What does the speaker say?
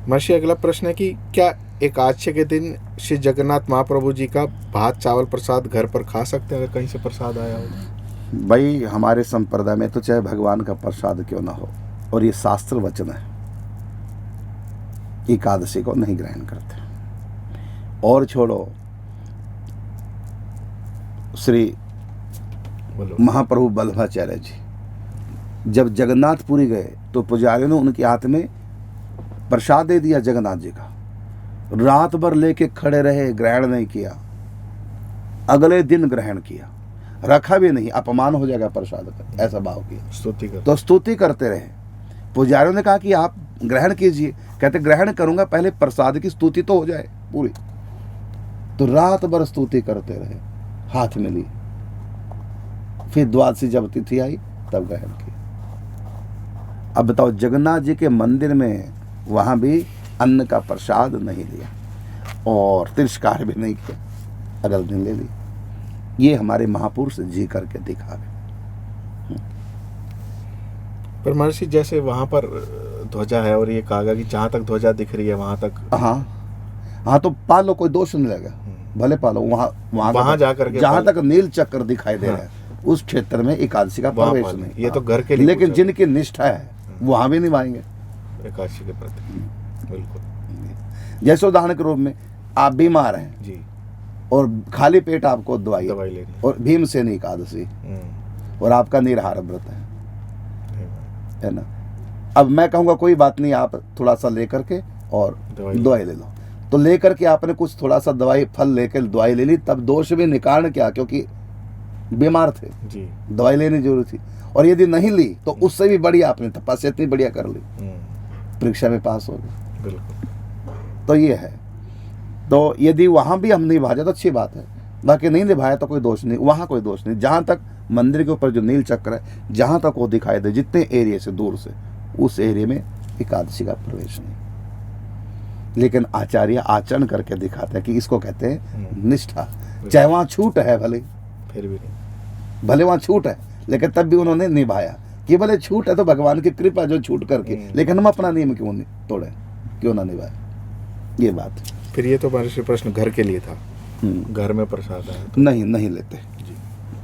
महर्षि अगला प्रश्न है कि क्या एकादशी के दिन श्री जगन्नाथ महाप्रभु जी का भात चावल प्रसाद घर पर खा सकते हैं अगर कहीं से प्रसाद आया हो? भाई हमारे संप्रदाय में तो चाहे भगवान का प्रसाद क्यों ना हो, और ये शास्त्र वचन है, एकादशी को नहीं ग्रहण करते। और छोड़ो, श्री महाप्रभु बल्लभाचार्य जी जब जगन्नाथपुरी गए तो पुजारियों ने उनके हाथ में प्रसाद दे दिया जगन्नाथ जी का, रात भर लेके खड़े रहे, ग्रहण नहीं किया, अगले दिन ग्रहण किया, रखा भी नहीं, अपमान हो जाएगा प्रसाद का, ऐसा भाव किया, स्तुति कर। तो स्तुति करते रहे। पुजारियों ने कहा कि आप ग्रहण कीजिए, कहते ग्रहण करूंगा, पहले प्रसाद की स्तुति तो हो जाए पूरी। तो रात भर स्तुति करते रहे, हाथ में ली, फिर द्वादशी जब तिथि आई तब ग्रहण किया। अब बताओ, जगन्नाथ जी के मंदिर में वहां भी अन्न का प्रसाद नहीं लिया और तिरस्कार भी नहीं किया, अगले दिन ले ली। ये हमारे महापुरुष जी करके दिखावे। पर महर्षि जैसे वहां पर ध्वजा है और ये कहा कि जहां तक ध्वजा दिख रही है वहां तक, हाँ तो पालो, कोई दोष नहीं लगेगा, भले पालो। वहां जाकर के जहां तक नील चक्र दिखाई दे रहा है उस क्षेत्र में एकादशी का प्रवेश नहीं। ये तो घर के लिए, लेकिन जिनकी निष्ठा है वहां भी निभाएंगे एकादशी के प्रति। बिल्कुल। जैसे उदाहरण के रूप में आप बीमार हैं जी, और खाली पेट आपको दवाई लेनी, और भीमसेन एकादशी और आपका निराहार व्रत है ना। अब मैं कहूँगा कोई बात नहीं, आप थोड़ा सा लेकर के और दवाई ले लो, तो लेकर के आपने कुछ थोड़ा सा दवाई फल लेकर दवाई ले ली, तब दोष भी निकारण क्या, क्योंकि बीमार थे जी, दवाई लेनी जरूरी थी। और यदि नहीं ली तो उससे भी बढ़िया आपने तपस्या इतनी बढ़िया कर ली, परीक्षा में पास हो गए। बिल्कुल। तो ये है, तो यदि वहां भी हम निभाए तो अच्छी बात है, बाकी नहीं निभाया तो कोई दोष नहीं, वहां कोई दोष नहीं। जहां तक मंदिर के ऊपर जो नील चक्र है, जहां तक वो दिखाई दे, जितने एरिया से दूर से, उस एरिया में एकादशी का प्रवेश नहीं। लेकिन आचार्य आचरण करके दिखाते हैं कि इसको कहते हैं निष्ठा। चाहे वहां छूट है, भले फिर भी नहीं, भले वहां छूट है, लेकिन तब भी उन्होंने निभाया कि भले छूट है तो भगवान की कृपा जो छूट करके, लेकिन हम अपना नियम क्यों नहीं तोड़े, क्यों ना निभाए, ये बात। फिर ये तो महर्षि प्रश्न घर के लिए था, घर में प्रसाद आया नहीं लेते।